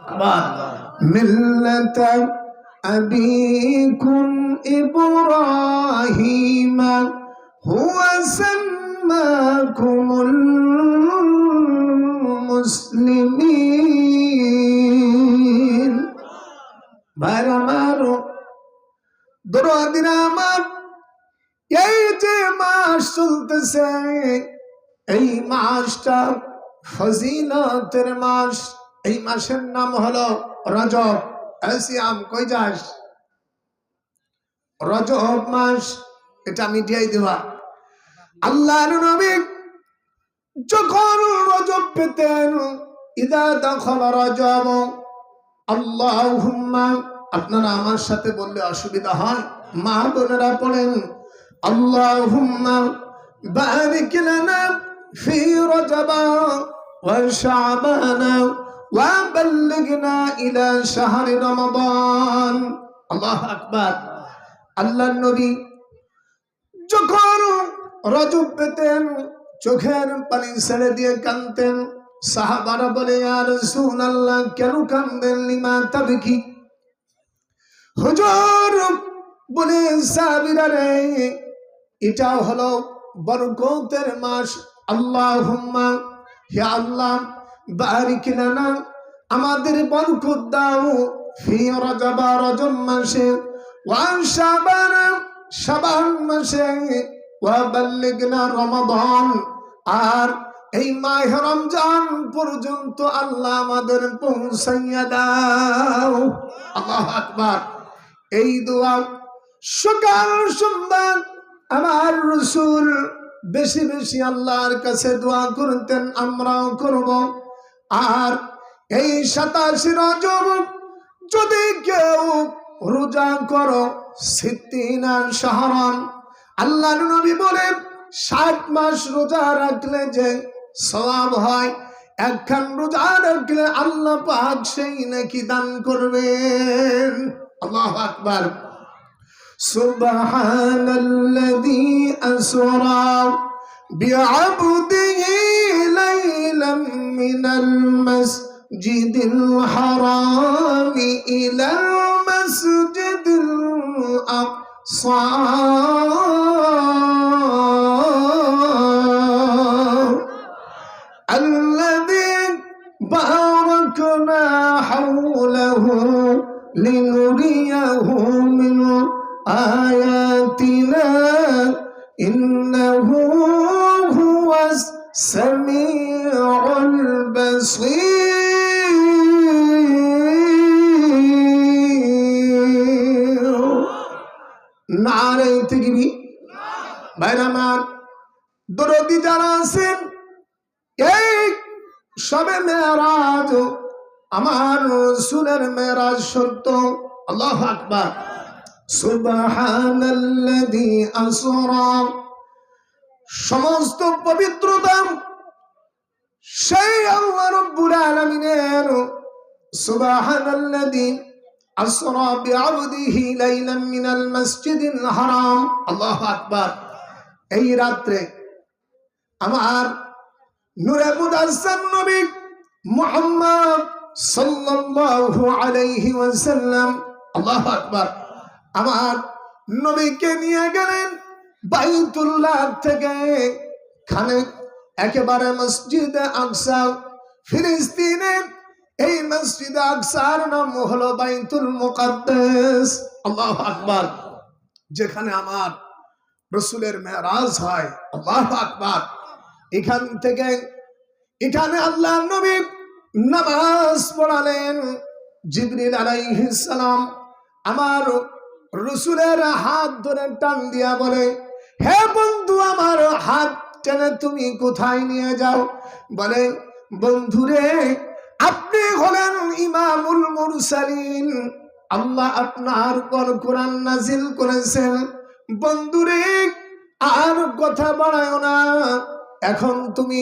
ملة أبيكم إبراهيم هو سماكم المسلمين ভাইরা আমার দরদিরা আমার এই যে মাস চলতেছে এই মাসটা ফজিলতের মাস এই মাসের নাম হলো রজব সিয়াম কই যাস রজব মাস এটা মিটিয়ে দেওয়া আল্লাহর নবী যখন রজব পেতেন ইদা দখল রজব আল্লাহুম্মা আপনারা আমার সাথে বললে অসুবিধা হয় মা বোনেরা পড়েন আল্লাহুম্মা বারিক লানা ফি রজব ওয়া শাবান ওয়া বাল্লিগনা ইলা শাহরি রমাদান আল্লাহু আকবার আল্লাহর নবী যখন রজব পেতেন চোখের পানি ছেড়ে দিয়ে কাঁদতেন সাহাবারা বলে ইয়া রাসূলুল্লাহ কেন কাঁদেন লিমা তাবকি হুজুর বলে সাহাবীরা রে এটা হলো বরকতের মাস আল্লাহুম্মা হে আল্লাহ বারিক লানা আমাদের বরকত দাও ফি রজব রজব মাসে ওয়া শাবান শাবান মাসে ওয়া বাল্লিগনা রমাদান আর এই মাহে রমজান পর্যন্ত আল্লাহ আমাদের পৌঁছাইয়া দাও আল্লাহু আকবার এই দোয়া সকাল সন্ধ্যা আমার রাসূল বেশি বেশি আল্লাহর কাছে দোয়া করতেন আমরাও করব আর এই 27 রজব যদি কেউ রোজা করো সিদ্দিনা শাহরান আল্লাহর নবী বলেন 60 মাস রোজা রাখলে যে সওয়াব হয় একখান রোজা রাখলে আল্লাহ পাক সেই নাকি দান করবেন আল্লাহু আকবার সুবহানাল্লাযী আসরা বিআবদিহি লাইলাম মিনাল মাসজিদিল হারাম ইলাল মাসজিদিল আকসা باركنا حوله لنريه من آياتنا إنه هو السميع البصير نعرة تجيبي بينما درودي جراسين শবে মেরাজ আমার রাসূলের মেরাজ সত্য আল্লাহু আকবার সুবহানাল্লাযী আসরা সমস্ত পবিত্রতা সেই আল্লাহ রাব্বুল আলামিনের সুবহানাল্লাযী আসরা বিআবদিহি লাইলাম মিনাল মাসজিদিল হারাম আল্লাহু আকবার এই রাতে আমার নূরে মুদাসসাম নবী মুহাম্মদ সাল্লাল্লাহু আলাইহি ওয়াসাল্লাম আল্লাহু আকবার আমার নবীকে নিয়ে গেলেন বাইতুল্লাহ থেকে খানে একেবারে মসজিদে আকসা ফিলিস্তিনে এই মসজিদে আকসার নাম হলো বাইতুল মুকাদ্দাস আল্লাহু আকবার যেখানে আমার রাসূলের মেরাজ হয় আল্লাহু আকবার এখান থেকে এখানে আল্লাহ নবী নামাজ পড়ালেন জিবরিল আলাইহিস সালাম আমার রাসূলের হাত ধরে টান দিয়া বলে হে বন্ধু আমার হাত টেনে তুমি কোথায় নিয়ে যাও বলে বন্ধুরে আপনি হলেন ইমামুল মুরসালিন আল্লাহ আপনার উপর কোরআন নাজিল করেছেন বন্ধুরে আর কথা বাড়ায়ো না এখন তুমি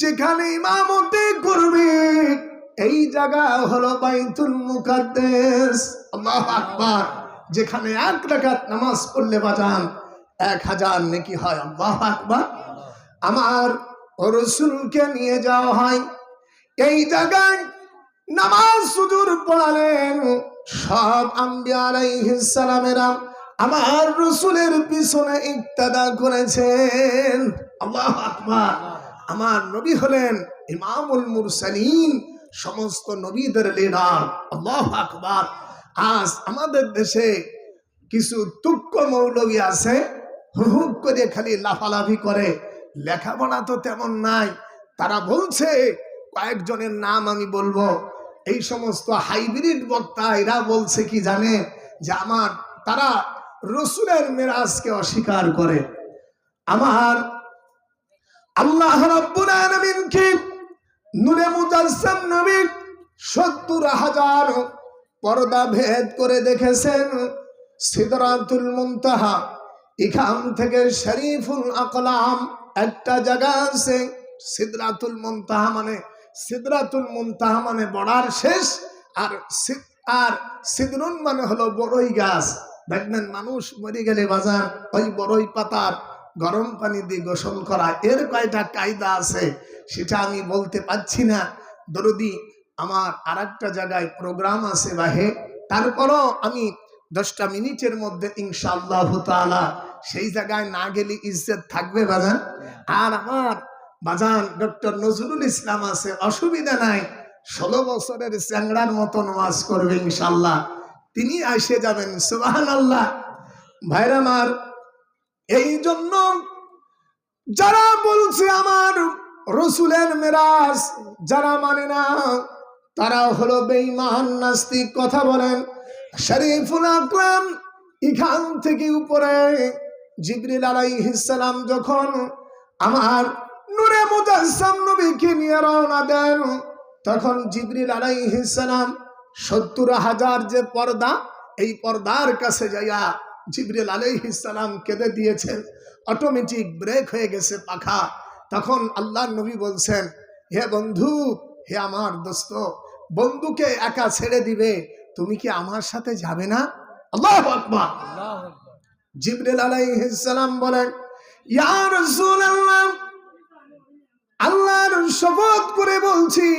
যেখানে ইমামতি করবে এই জায়গা হলো বাইতুল মুকাদ্দাস আল্লাহু আকবার যেখানে 1 রাকাত নামাজ পড়লে বাজান 1000 নেকি হয় আল্লাহু আকবার আমার রাসূলকে নিয়ে যাওয়া হয় এই জায়গায় নামাজ সুজুদ পড়ালেন। সব আম্বিয়া আলাইহিস সালামেরা আমার রাসূলের পিছনে ইক্তাদা করেছেন। আল্লাহু আকবার। আমার নবী হলেন ইমামুল মুরসালিন, সমস্ত নবীদের লিডার। আল্লাহু আকবার। আজ আমাদের দেশে কিছু তুক্ক মৌলবী আছে, হুক করে খালি লাফালাফি করে, লেখাপড়া তো তেমন নাই। তারা বলছে, কয়েকজনের নাম আমি বলবো, এই সমস্ত হাইব্রিড বক্তা এরা বলছে কি জানে, যে তারা রসুলের মেরাজকে অস্বীকার করে। আমার আল্লাহ রাব্বুল আলামিন কি নূরে মুজাসসাম নবী ৭০,০০০ পর্দা ভেদ করে দেখেছেন। সিদরাতুল মুনতাহা, এখান থেকে শরীফুল আকলাম একটা জায়গা আছে। সিদরাতুল মুনতাহা মানে বড়ার শেষ, আর সিদরুন মানে হলো বড়ই গাছ। দেখবেন মানুষ মরে গেলে বাজার ওই বড়ই পাতার গরম পানি দিয়ে গোসল করা, এর কয়টা কায়দা আছে সেটা আমি বলতে পারছি না। দরদি আমার আর একটা জায়গায় প্রোগ্রাম আছে বাহে, তারপরও আমি 10টা মিনিটের মধ্যে ইনশাআল্লাহ তাআলা সেই জায়গায় না গেলে ইজ্জত থাকবে বাজান। আর আমার বাজান ডক্টর নজরুল ইসলাম আছে, অসুবিধা নাই, 16 বছরের চ্যাংড়ার মতন ওয়াজ করবে ইনশাআল্লাহ, তিনি এসে যাবেন। সুবহানাল্লাহ। ভাইরা আমার, এই জন্য যারা বলছে আমার রসুলের মেরাজ, যারা মানে না, তারা হলো বেঈমান নাস্তিক। কথা বলেন। শরীফুল আকরাম এখান থেকে উপরে জিবরিল আলাইহিস সালাম যখন আমার নূরে মুজাসসাম নবীকে নিয়ে রওনা দেন, তখন জিবরিল আলাইহিস সালাম ৭০,০০০ যে পর্দা, এই পর্দার কাছে যাইয়া জিবরিল আলাইহিস সালাম কেঁদে দিয়েছেন। অটোমেটিক ব্রেক হয়ে গেছে পাখা। তখন আল্লাহর নবী বলছেন, হে বন্ধু, হে আমার দোস্ত, বন্ধুকে একা ছেড়ে দিবে, তুমি কি আমার সাথে যাবে না? আল্লাহু আকবার। জিবরিল আলাইহিস সালাম বলেন, ইয়া রাসূলুল্লাহ, আল্লাহর শপথ করে বলছি,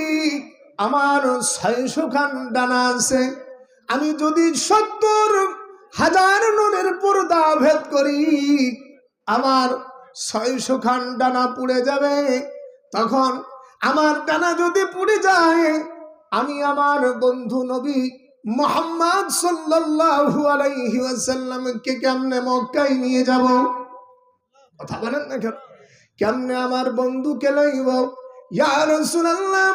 আমার ৬০০ খান ডানা আছে, আমি যদি ৭০,০০০ নূরের পর্দা ভেদ করি, আমার ৬০০ খান ডানা পুড়ে যাবে। তখন আমার ডানা যদি পুড়ে যায়, আমি আমার বন্ধু নবী মুহাম্মদ সাল্লাল্লাহু আলাইহি ওয়াসাল্লামকে কেমনে মক্কায় নিয়ে যাব? কথা বলেন না কেন? কেমনে আমার বন্ধুকে লইব? ইয়া রাসূলুল্লাহ,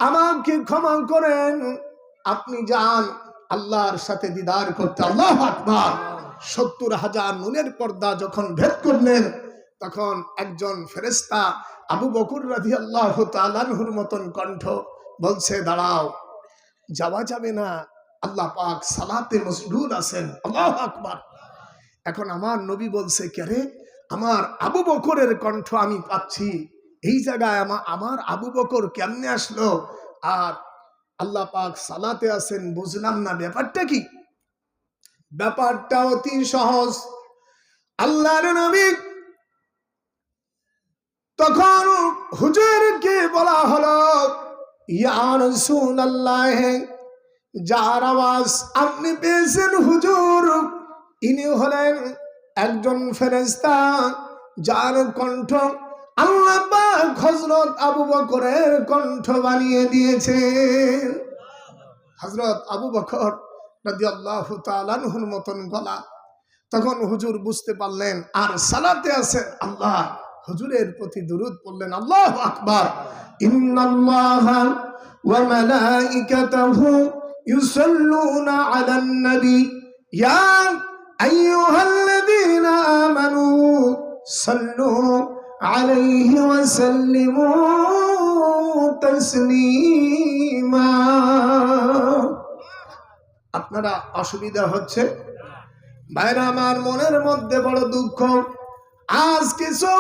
আমাকে ক্ষমা করেন, আপনি যান আল্লাহর সাথে দিদার করতে। আল্লাহু আকবার। ৭০,০০০ নূরের পর্দা যখন ভেদ করলেন, তখন একজন ফেরেশতা আবু বকর রাদিয়াল্লাহু তাআলা আনহুর মতন কণ্ঠ বলছে, দাঁড়াও, যাওয়া যাবে না, আল্লাহ পাক সালাতে মশগুল আছেন। আল্লাহু আকবার। এখন আমার নবী বলছে, কে রে? আমার আবু বকরের কণ্ঠ আমি পাচ্ছি, এই জায়গায় আমার আবু বকর কেমনে আসলো? আর আল্লাহ পাক সালাতে আছেন, বুঝলাম না ব্যাপারটা কি? ব্যাপারটা অতি সহজ। আল্লাহর নবী তখন হুজুরকে বলা হলো, ইয়া রাসূলুল্লাহ, যার আওয়াজ আপনি পেয়েছেন হুজুর, ইনি হলেন একজন ফেরেশতা, যার কণ্ঠ আল্লাহ পাক হযরত আবু বকরের কণ্ঠ বানিয়ে দিয়েছেন। হযরত আবু বকর রাদিয়াল্লাহু তাআলা আনহুর মতন গলা। তখন হুজুর বুঝতে পারলেন, আর সালাতে আছেন, আল্লাহ হুজুরের প্রতি দুরূদ পড়লেন। আল্লাহু আকবার। ইন্নাল্লাহা ওয়া মালাইকাতাহু ইউসাল্লুনা আলান নবী ইয়া আইয়ুহাল্লাযীনা আমানু সাল্লু আলাইহি ওয়া সাল্লিমু তাসলিমা। আপনারা অসুবিধা হচ্ছে? ভাইরা আমার, মনের মধ্যে বড় দুঃখ। আজ কিছু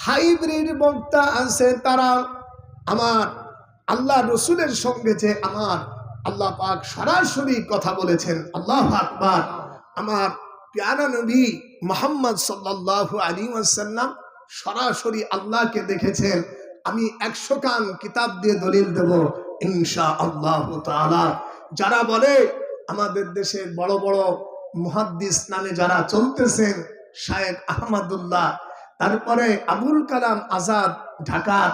হাইব্রিড বক্তা আছে, তারা আমার আল্লাহ রসুলের সঙ্গে যে আমার আল্লাহ পাক সরাসরি কথা বলেছেন। আল্লাহু আকবার। আমার প্যারা নবী মুহাম্মদ সাল্লাল্লাহু আলাইহি ওয়াসাল্লাম সরাসরি আল্লাহকে দেখেছেন। আমি 100 কান কিতাব দিয়ে দলিল দেব, ইনশাআল্লাহ তাআলা। যারা বলে আমাদের দেশে বড় বড় মুহাদ্দিস নামে যারা চলতেছেন, শায়েখ আহমদুল্লাহ, তারপরে আবুল কালাম আজাদ ঢাকার,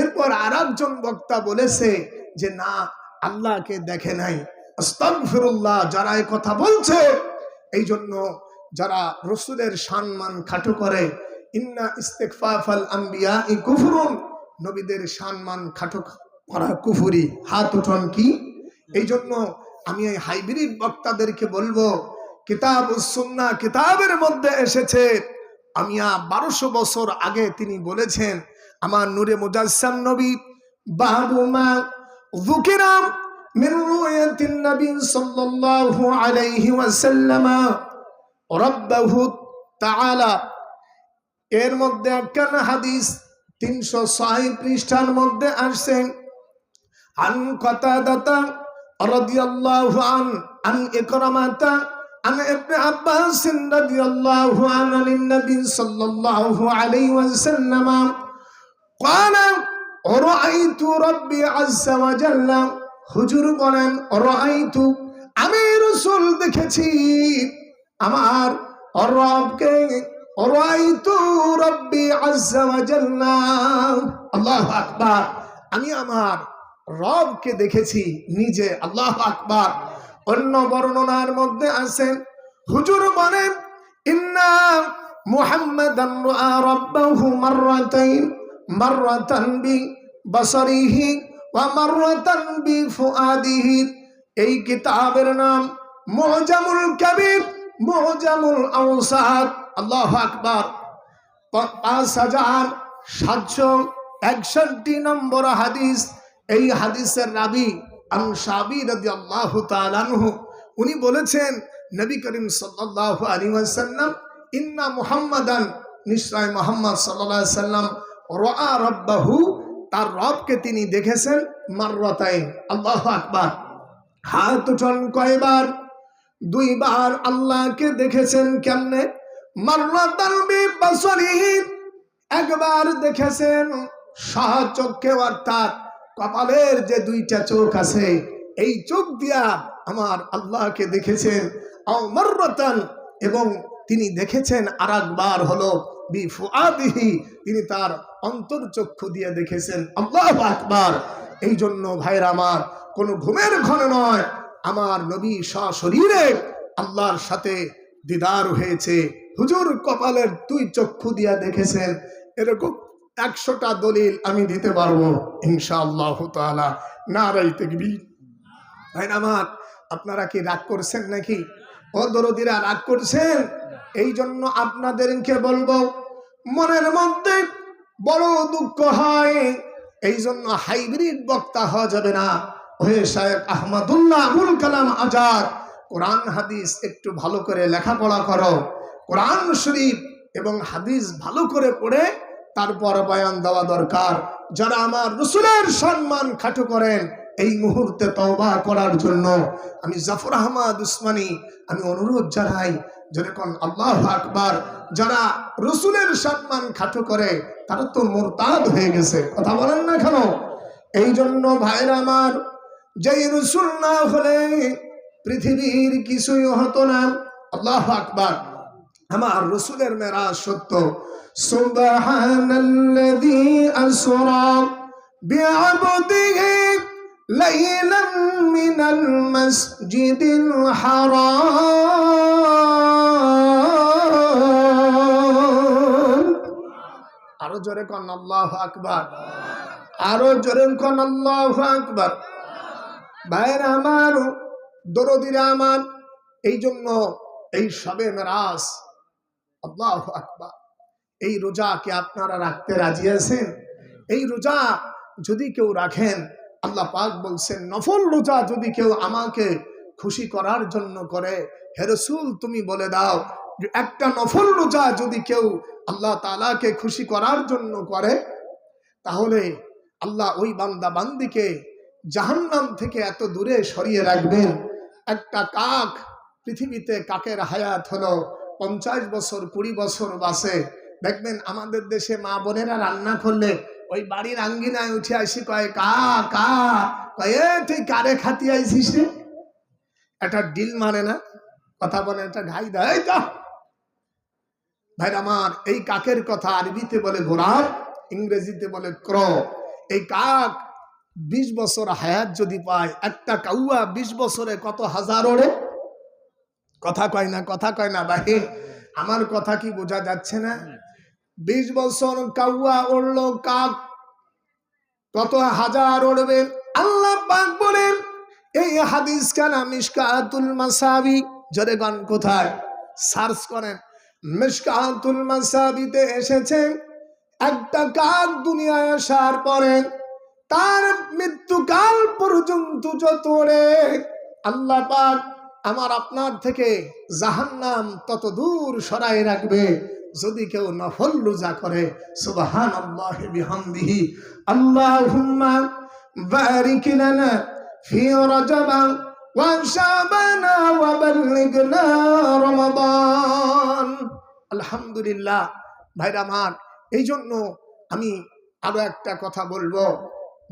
এরপর আরেকজন বক্তা বলেছে যে না, আল্লাহকে দেখে নাই। আস্তাগফিরুল্লাহ। যারা এই কথা বলছে, এই জন্য যারা রসুলের সম্মান খাটো করে, ইন্না ইস্তিগফাফাল আম্বিয়া কুফরুন, নবীদের সম্মান খাটো করা কুফরি। হাত উঠান কি? এই জন্য আমি এই হাইব্রিড বক্তাদেরকে বলবো, কিতাব ও সুন্নাহ কিতাবের মধ্যে এসেছে, আমি 1200 বছর আগে তিনি বলেছেন, আমার নূরে মুজাসসাম নবী, বাবু মা যুকিরা মিন রুয়াতিন নবী সাল্লাল্লাহু আলাইহি ওয়াসাল্লাম রাব্বাহু তাআলা, এর মধ্যে একখানা হাদিস 306 পৃষ্ঠার মধ্যে আসছে, আন কাতাদাতা রাদিয়াল্লাহু আন ইকরামাতা আন ইবনে আব্বাস রাদিয়াল্লাহু আনহু নবী সাল্লাল্লাহু আলাইহি ওয়াসাল্লাম قال رأيت ربي عز وجل, হুজুর বলেন রাআইতু, আমি রাসূল দেখেছি আমার রবকে, রাআইতু রব্বি আযজা ওয়া জাল্লা, আল্লাহু আকবার, আমি আমার রবকে দেখেছি নিজে, আল্লাহু আকবার। অন্য বর্ণনার মধ্যে আছে, হুজুর বলেন ইন্না মুহাম্মাদান রাআ রাব্বাহু মাররাতাইন, মাররাতান বি বাসারিহি ওয়া মাররাতান বি ফুআদিহি। এই কিতাবের নাম মুজামুল কাবীর, মুজামুল আওসাত, আল্লাহু আকবার। 5761 নম্বর হাদিস। এই হাদিসের রাবি আনসাবি রাদিয়াল্লাহু তাআলা আনহু, উনি বলেছেন নবী করিম সাল্লাল্লাহু আলাইহি ওয়াসাল্লাম, ইন্না মুহাম্মাদান, নিশ্চয় মুহাম্মদ সাল্লাল্লাহু আলাইহি ওয়াসাল্লাম, রাআ রাব্বাহু, তার রবকে তিনি দেখেছেন, মাররাতাইন, আল্লাহু আকবার। হাত উঠান কয়বার? 2 বার আল্লাহকে দেখেছেন। কেমনে? মাররাতান বিবাসরিহি, একবার দেখেছেন সহচক্ষে, অর্থাৎ কপালের যে 2টা চোখ আছে, এই চোখ দিয়া আমার আল্লাহকে দেখেছেন। আও মাররাতান, এবং তিনি দেখেছেন আরেকবার হলো বিফুআদিহি, তিনি তার অন্তর্চক্ষু দিয়ে দেখেছেন, আল্লাহু আকবার। এই জন্য ভাইরা আমার, কোন ঘুমের ঘরে নয়, আমার নবী সশরীরে আল্লাহর সাথে দিদার হয়েছে। হুজুর কপালের 2 চক্ষু দিয়া দেখেছেন, এরকম 100টা দলিল আমি দিতে পারবো ইনশাআল্লাহ তাআলা। নারায়ে তাকবীর। ভাইরা আমার, আপনারা কি রাগ করছেন নাকি? ও দরদিরা, রাগ করছেন? এই জন্য আপনাদেরকে বলবো, মনের মধ্যে বড় দুঃখ হয়, এই জন্য হাইব্রিড বক্তা হওয়া যাবে না। ওহে শায়েখ আহমদুল্লাহ আবুল কালাম আজাদ, কোরআন হাদিস একটু ভালো করে লেখাপড়া করো, কোরআন শরীফ এবং হাদিস ভালো করে পড়ে তারপর বয়ান দেওয়া দরকার। যারা আমার রাসূলের সম্মান খাটো করেন, এই মুহূর্তে তওবা করার জন্য আমি জাফর আহমদ উসমানী আমি অনুরোধ জানাই, যেরকম আল্লাহু আকবার। যারা রাসূলের সম্মান খাটো করে তারা তো মুরতাদ হয়ে গেছে, কথা বলেন না কেন? এই জন্য ভাইরা আমার, যেই রাসূল না হলে পৃথিবীর কিছুই হতো না। আল্লাহু আকবার। আমার রাসূলের মেরাজ সত্য। সুবহানাল্লাযী আসরা বিআবদিহি লাইলান মিনাল মাসজিদিল হারাম। আরো জোরে কোন আল্লাহু আকবার, আরো জোরে কোন আল্লাহু আকবার। ভাইরা আমার, দরদিরা আমার, এই জন্য এই শবে মেরাজ, আল্লাহু আকবার। এই রোজা কি আপনারা রাখতে রাজি আছেন? এই রোজা যদি কেউ রাখেন, আল্লাহ পাক বলছেন, নফল রোজা যদি কেউ আমাকে খুশি করার জন্য করে, হে রাসূল তুমি বলে দাও, একটা নফল রোজা যদি কেউ আল্লাহ তাআলাকে খুশি করার জন্য করে, তাহলে আল্লাহ ওই বান্দা বান্দিকে জাহান্নাম থেকে এত দূরে সরিয়ে রাখবেন। একটা কাক, পৃথিবীতে কাকের হায়াত হলো 50 বছর 20 বছর বাঁচে। দেখবেন আমাদের দেশে মা বোনেরা রান্না করলে ওই বাড়ির আঙ্গিনায় উঠে আসি, কয় কা কা, কয় এ তুই কারে খাতি আইছিস রে? একটা ডিল মানে না, কথা বলে, একটা ঘাই দেয়। ভাই আমার, এই কাকের কথা আরবিতে বলে গোলাপ, ইংরেজিতে বলে ক্র। এই কাক 20 বছর হায়াত যদি পায়, একটা কাউয়া 20 বছরে কত হাজার ওড়ে? কথা কয় না, কথা কয় না ভাই, আমার কথা কি বোঝা যাচ্ছে না? 20 বছর কাউয়া উড়লো, কাক কত হাজার উড়বে। আল্লাহ পাক বলেন, এই হাদিস কানা মিশকাতুল মাসাবি, জোরে গান কোথায়? সার্চ করেন, মিশকাতুল মাসাবিতে এসেছে, একটা কাক দুনিয়ায় আসার পরে তার মৃত্যুকাল পর্যন্ত যত ওড়ে, আল্লাহ পাক আমার আপনার থেকে জাহান্নাম তত দূর সরাই রাখবে যদি কেউ নফল রোজা করে। সুবহানাল্লাহি বিহামদিহি, আল্লাহুম্মা বারিক লানা ফি রাজাবা ওয়া শাবানা ওয়া বাল্লিগনা রমাদান। আলহামদুলিল্লাহ। ভাইরা আমার, এই জন্য আমি আরো একটা কথা বলবো,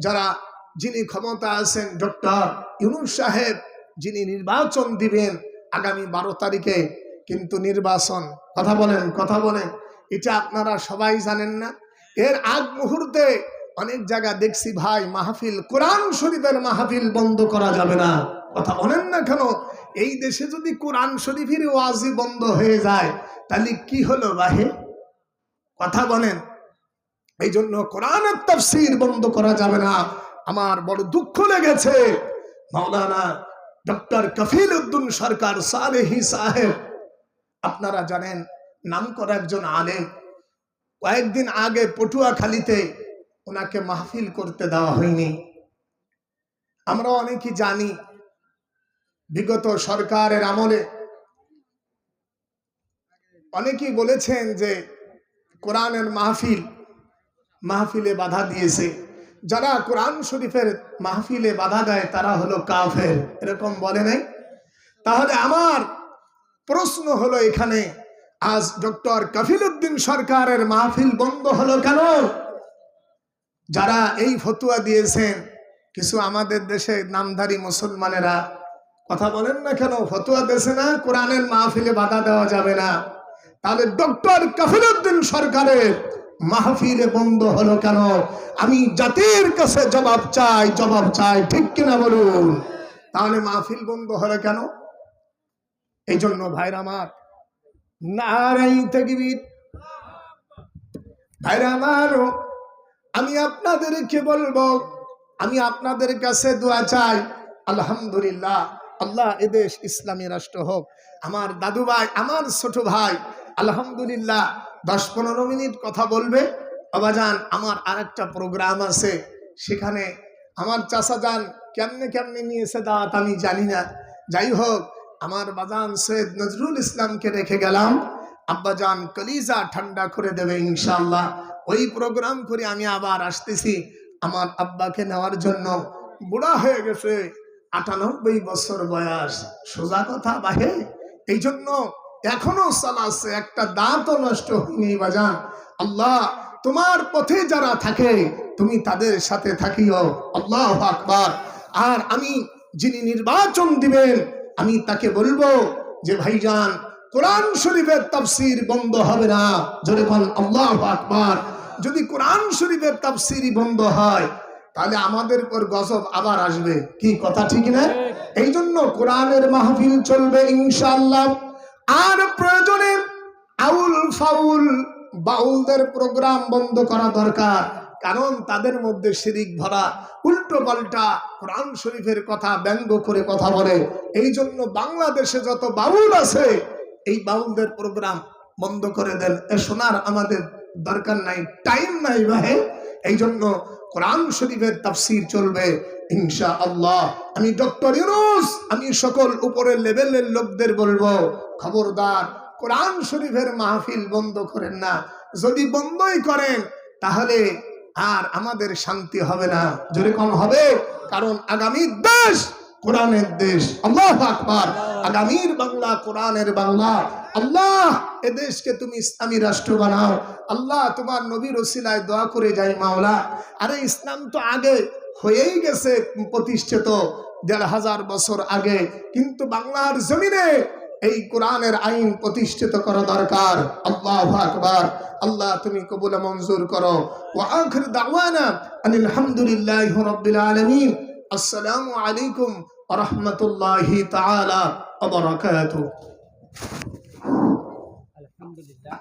যারা যিনি ক্ষমতা আছেন, ডক্টর ইউনূস সাহেব যিনি নির্বাচন দিবেন আগামী 12 তারিখে, কিন্তু নির্বাচন, কথা বলেন, কথা বলেন, এটা আপনারা সবাই জানেন না? এর আগ মুহূর্তে অনেক জায়গা দেখছি ভাই, মাহফিল, কোরআন শরীফের মাহফিল বন্ধ করা যাবে না। কথা বলেন না কেন? এই দেশে যদি কোরআন শরীফের ওয়াজি বন্ধ হয়ে যায় তাহলে কি হলো ভাই? কথা বলেন। এই জন্য কোরআনের তাফসীর বন্ধ করা যাবে না। আমার বড় দুঃখ লেগেছে, মাওলানা ডক্টর কফিল উদ্দিন সরকার সালেহি সাহেব, আপনারা জানেন নাম করা একজন আলেম, কয়েকদিন আগে পটুয়াখালীতে ওনাকে মাহফিল করতে দেওয়া হয়নি। আমরা অনেকেই জানি বিগত সরকারের আমলে অনেকেই বলেছেন যে কোরআনের মাহফিলে বাধা দিয়েছে। যারা কোরআন শরীফের মাহফিলে বাধা দেয় তারা হলো কাফের, এরকম বলে নাই? তাহলে আমার প্রশ্ন হলো এখানে, আজ ডক্টর কফিল উদ্দিন সরকারের মাহফিল বন্ধ হলো কেন? যারা এই ফতোয়া দিয়েছেন, কিছু আমাদের দেশে নামধারী মুসলমানেরা, কথা বলেন না কেন, ফতোয়া দেশে না কোরআনের মাহফিলে বাধা দেওয়া যাবে না। তাহলে ডক্টর কফিল উদ্দিন সরকারের মাহফিলে বন্ধ হলো কেন? আমি জাতির কাছে জবাব চাই, ঠিক কিনা বলুন? তাহলে মাহফিল বন্ধ হলো কেন? এই জন্য ভাইরা আমার, নারাই তাকবীর। ভাইরা আমার, আমি আপনাদেরকে বলবো, আমি আপনাদের কাছে দোয়া চাই। আলহামদুলিল্লাহ, আল্লাহ এদেশ ইসলামী রাষ্ট্র হোক। আমার দাদু ভাই, আমার ছোট ভাই, আলহামদুলিল্লাহ 10-15 মিনিট কথা বলবে। বাবাজান, আমার আরেকটা প্রোগ্রাম আছে, সেখানে আমার চাচা যান কেমনে নিয়েছে দাওয়াত আমি জানি না। যাই হোক, আমার বাজান সৈয়দ নজরুল ইসলামকে রেখে গেলাম, আব্বাজান কলিজা ঠান্ডা করে দেবে ইনশাআল্লাহ। ওই প্রোগ্রাম করে আমি আবার আসতেছি আমার আব্বাকে নেওয়ার জন্য। বুড়া হয়ে গেছে, 98 বছর বয়স, সোজা কথা বাহে। এই জন্য এখনো চালাচ্ছে, একটা দাঁতও নষ্ট হয়নি বাজান। আল্লাহ তোমার পথে যারা থাকে তুমি তাদের সাথে থাকিও, আল্লাহু আকবার। আর আমি যিনি নির্বাচন দিবেন আমি তাকে বলবো যে ভাইজান, কোরআন শরীফের তাফসীর বন্ধ হবে না, জোরে বল আল্লাহু আকবার। যদি কোরআন শরীফের তাফসীর বন্ধ হয় তাহলে আমাদের উপর গজব আবার আসবে, কি কথা ঠিক না? এই জন্য কোরআনের মাহফিল চলবে ইনশাআল্লাহ। আর প্রয়োজনে আউল ফাউল বাউলদের প্রোগ্রাম বন্ধ করা দরকার, কারণ তাদের মধ্যে শিরিক ভরা, উল্টো পাল্টা কোরআন শরীফের কথা ব্যঙ্গ করে কথা বলে। এই জন্য বাংলাদেশে যত বাউল আছে এই বাউলদের প্রোগ্রাম বন্ধ করে দেন। এ শোনার আমাদের দরকার নাই, টাইম নাই ভাই। এই জন্য কোরআন শরীফের তাফসীর চলবে ইনশাআল্লাহ। আমি ডক্টর ইউনূস, আমি সকল উপরের লেভেলের লোকদের বলবো, খবরদার কোরআন শরীফের মাহফিল বন্ধ করেন না। যদি বন্ধই করেন তাহলে আর আমাদের শান্তি হবে না, জোরে কম হবে। কারণ আগামী দেশ কোরআনের দেশ, আল্লাহু আকবার। আগামীর বাংলা কোরআনের বাংলা। আল্লাহ এদেশকে তুমি ইসলামী রাষ্ট্র বানাও। আল্লাহ তোমার নবীর ওসিলায় দোয়া করে যাই মাওলা। আরে ইসলাম তো আগে হয়েই গেছে প্রতিষ্ঠিত ১,৫০০ বছর আগে, কিন্তু বাংলার জমিনে এই কোরআনের আইন প্রতিষ্ঠিত করা দরকার। আল্লাহু আকবার। আল্লাহ তুমি কবুল মঞ্জুর করো। ওয়া আখির দাওয়ানা আনিল হামদুলিল্লাহি রাব্বিল আলামিন। আসসালামু আলাইকুম ওয়া রাহমাতুল্লাহি তাআলা ওয়া বারাকাতুহু। আলহামদুলিল্লাহ।